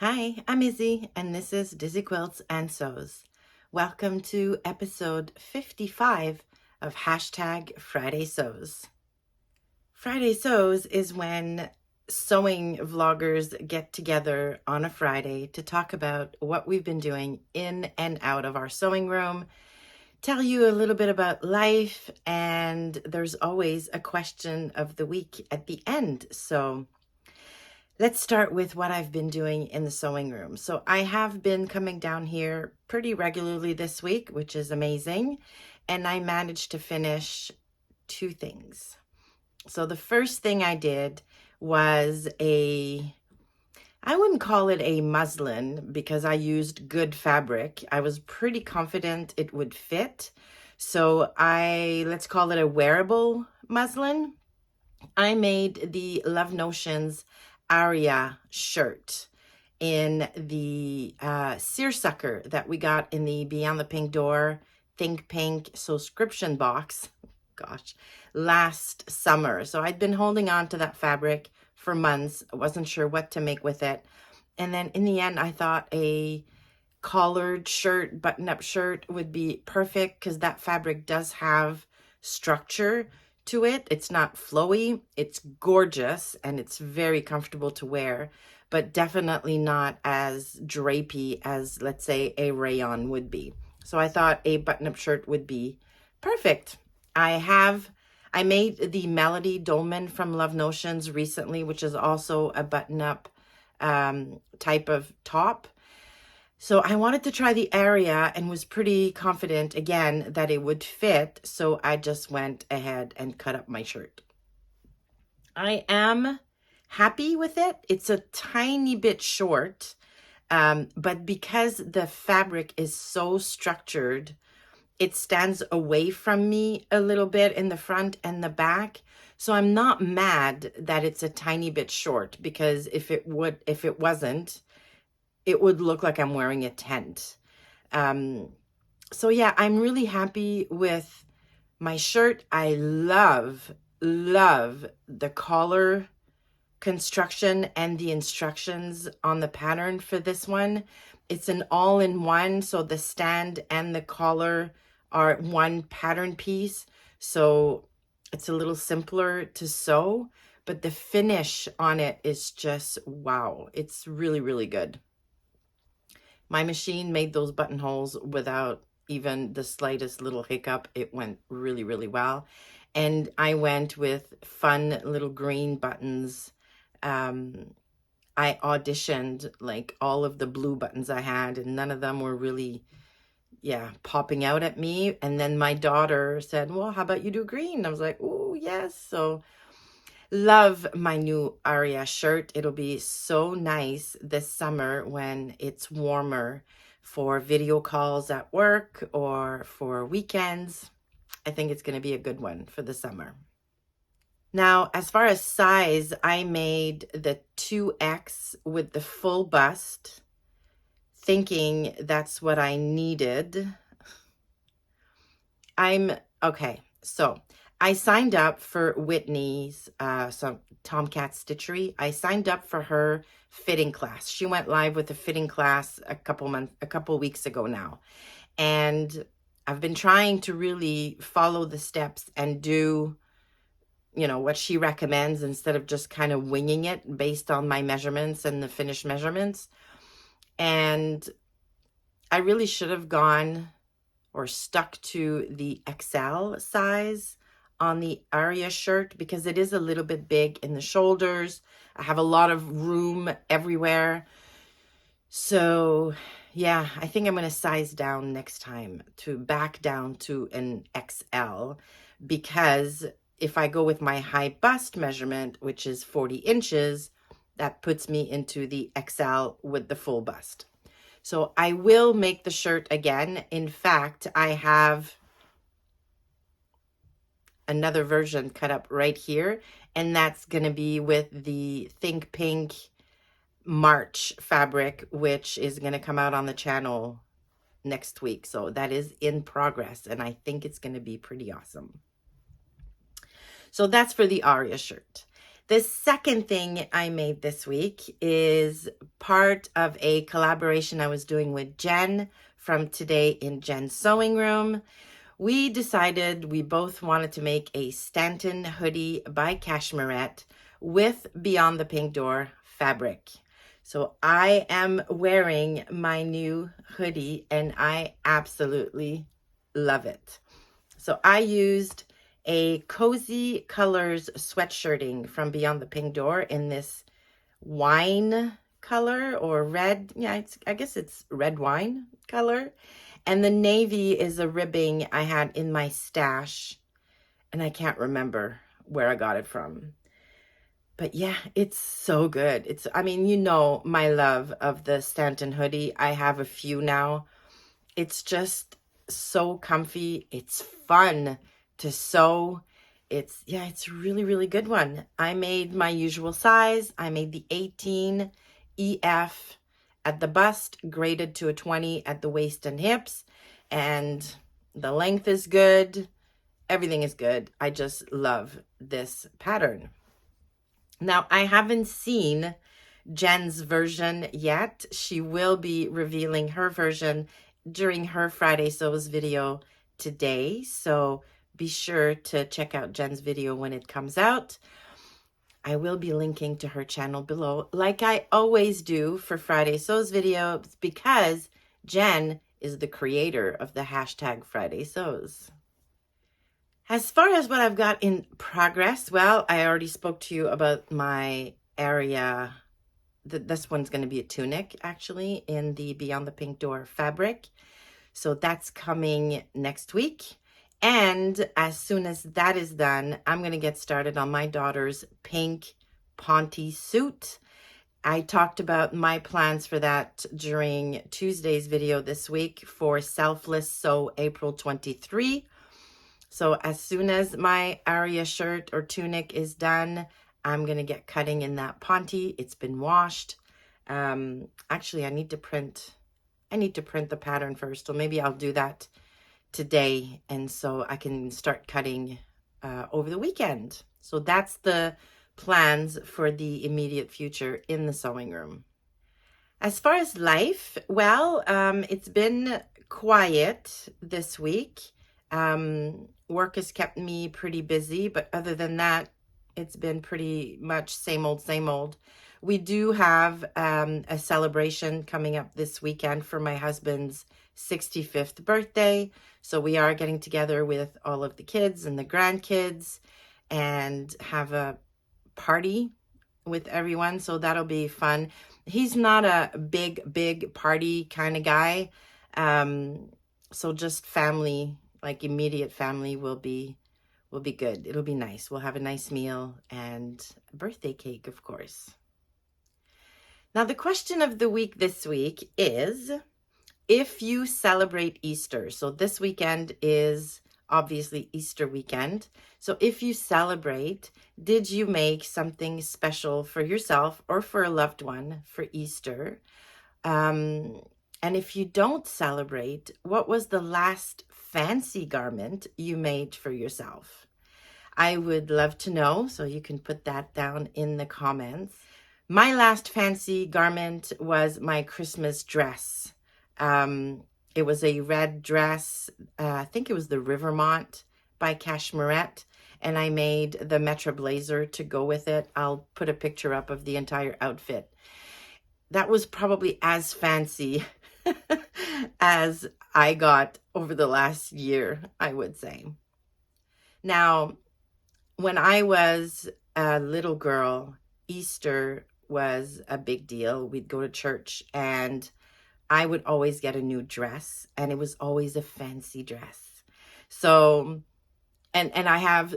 Hi, I'm Izzy, and this is Dizzy Quilts and Sews. Welcome to episode 55 of hashtag Friday Sews. Friday Sews is when sewing vloggers get together on a Friday to talk about what we've been doing in and out of our sewing room, tell you a little bit about life, and there's always a question of the week at the end. So let's start with what I've been doing in the sewing room. So I have been coming down here pretty regularly this week, which is amazing. And I managed to finish two things. So the first thing I did was I wouldn't call it a muslin because I used good fabric. I was pretty confident it would fit. So let's call it a wearable muslin. I made the Love Notions Aria shirt in the seersucker that we got in the Beyond the Pink Door Think Pink subscription box, gosh, last summer. So I'd been holding on to that fabric for months. I wasn't sure what to make with it. And then in the end, I thought a collared shirt, button-up shirt would be perfect because that fabric does have structure to it. It's not flowy, it's gorgeous, and it's very comfortable to wear, but definitely not as drapey as, let's say, a rayon would be. So I thought a button-up shirt would be perfect. I made the Melody Dolman from Love Notions recently, which is also a button-up type of top. So I wanted to try the Aria and was pretty confident, again, that it would fit. So I just went ahead and cut up my shirt. I am happy with it. It's a tiny bit short, but because the fabric is so structured, it stands away from me a little bit in the front and the back. So I'm not mad that it's a tiny bit short, because if it wasn't, it would look like I'm wearing a tent. So yeah, I'm really happy with my shirt. I love the collar construction and the instructions on the pattern for this one. It's an all-in-one, so the stand and the collar are one pattern piece. So it's a little simpler to sew, but the finish on it is just wow. It's really, really good. My machine made those buttonholes without even the slightest little hiccup. It went really, really well. And I went with fun little green buttons. I auditioned like all of the blue buttons I had, and none of them were really, popping out at me. And then my daughter said, well, how about you do green? And I was like, oh, yes. So love my new Aria shirt. It'll be so nice this summer when it's warmer for video calls at work or for weekends. I think it's going to be a good one for the summer. Now, as far as size, I made the 2X with the full bust, thinking that's what I needed. So I signed up for Whitney's, Tomcat Stitchery. I signed up for her fitting class. She went live with a fitting class a couple weeks ago now. And I've been trying to really follow the steps and do, what she recommends instead of just kind of winging it based on my measurements and the finished measurements. And I really should have gone or stuck to the XL size on the Aria shirt because it is a little bit big in the shoulders. I have a lot of room everywhere. So yeah, I think I'm going to size down next time to back down to an XL, because if I go with my high bust measurement, which is 40 inches, that puts me into the XL with the full bust. So I will make the shirt again. In fact, I have another version cut up right here, and that's going to be with the Think Pink March fabric, which is going to come out on the channel next week. So that is in progress, and I think it's going to be pretty awesome. So that's for the Aria shirt. The second thing I made this week is part of a collaboration I was doing with Jen from Today in Jen's Sewing Room. We decided we both wanted to make a Stanton hoodie by Cashmerette with Beyond the Pink Door fabric. So I am wearing my new hoodie and I absolutely love it. So I used a Cozy Colors sweatshirting from Beyond the Pink Door in this wine color or red. Yeah, I guess it's red wine color. And the navy is a ribbing I had in my stash. And I can't remember where I got it from. But yeah, it's so good. I mean, you know my love of the Stanton hoodie. I have a few now. It's just so comfy. It's fun to sew. It's really, really good one. I made my usual size. I made the 18 EF at the bust, graded to a 20 at the waist and hips. And the length is good. Everything is good. I just love this pattern. Now, I haven't seen Jen's version yet. She will be revealing her version during her Friday Sews video today. So be sure to check out Jen's video when it comes out. I will be linking to her channel below, like I always do for Friday Sews videos, because Jen is the creator of the hashtag Friday Sews. As far as what I've got in progress, well, I already spoke to you about my area. This one's going to be a tunic, actually, in the Beyond the Pink Door fabric. So that's coming next week. And as soon as that is done, I'm going to get started on my daughter's pink Ponte suit. I talked about my plans for that during Tuesday's video this week for Selfless Sew April 23. So as soon as my Aria shirt or tunic is done, I'm going to get cutting in that Ponte. It's been washed. Actually, I need to print the pattern first. So maybe I'll do that today. And so I can start cutting over the weekend. So that's the plans for the immediate future in the sewing room. As far as life, well, it's been quiet this week. Work has kept me pretty busy, but other than that, it's been pretty much same old, same old. We do have a celebration coming up this weekend for my husband's 65th birthday. So we are getting together with all of the kids and the grandkids and have a party with everyone. So that'll be fun. He's not a big party kind of guy. So just family, like immediate family will be good. It'll be nice. We'll have a nice meal and a birthday cake, of course. Now, the question of the week this week is, if you celebrate Easter, so this weekend is obviously Easter weekend. So if you celebrate, did you make something special for yourself or for a loved one for Easter? And if you don't celebrate, what was the last fancy garment you made for yourself? I would love to know, so you can put that down in the comments. My last fancy garment was my Christmas dress. It was a red dress. I think it was the Rivermont by Cashmerette, and I made the Metra blazer to go with it. I'll put a picture up of the entire outfit. That was probably as fancy as I got over the last year, I would say. Now, when I was a little girl, Easter was a big deal. We'd go to church and I would always get a new dress, and it was always a fancy dress. So, and I have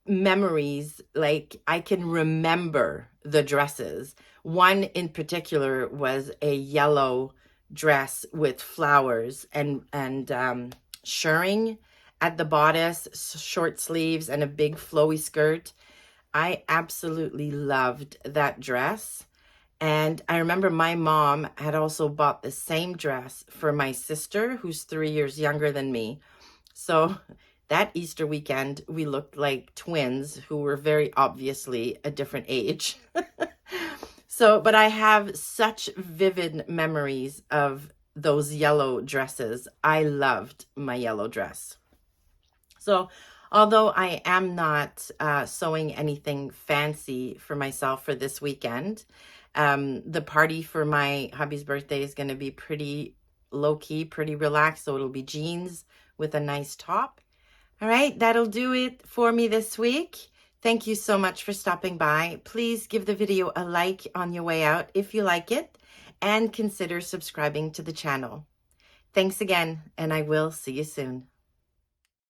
memories, like I can remember the dresses. One in particular was a yellow dress with flowers and shirring at the bodice, short sleeves, and a big flowy skirt. I absolutely loved that dress. And I remember my mom had also bought the same dress for my sister, who's 3 years younger than me. So that Easter weekend, we looked like twins who were very obviously a different age. So, but I have such vivid memories of those yellow dresses. I loved my yellow dress. So, although I am not sewing anything fancy for myself for this weekend, the party for my hubby's birthday is going to be pretty low-key, pretty relaxed. So it'll be jeans with a nice top. All right, that'll do it for me this week. Thank you so much for stopping by. Please give the video a like on your way out if you like it, and consider subscribing to the channel. Thanks again, and I will see you soon.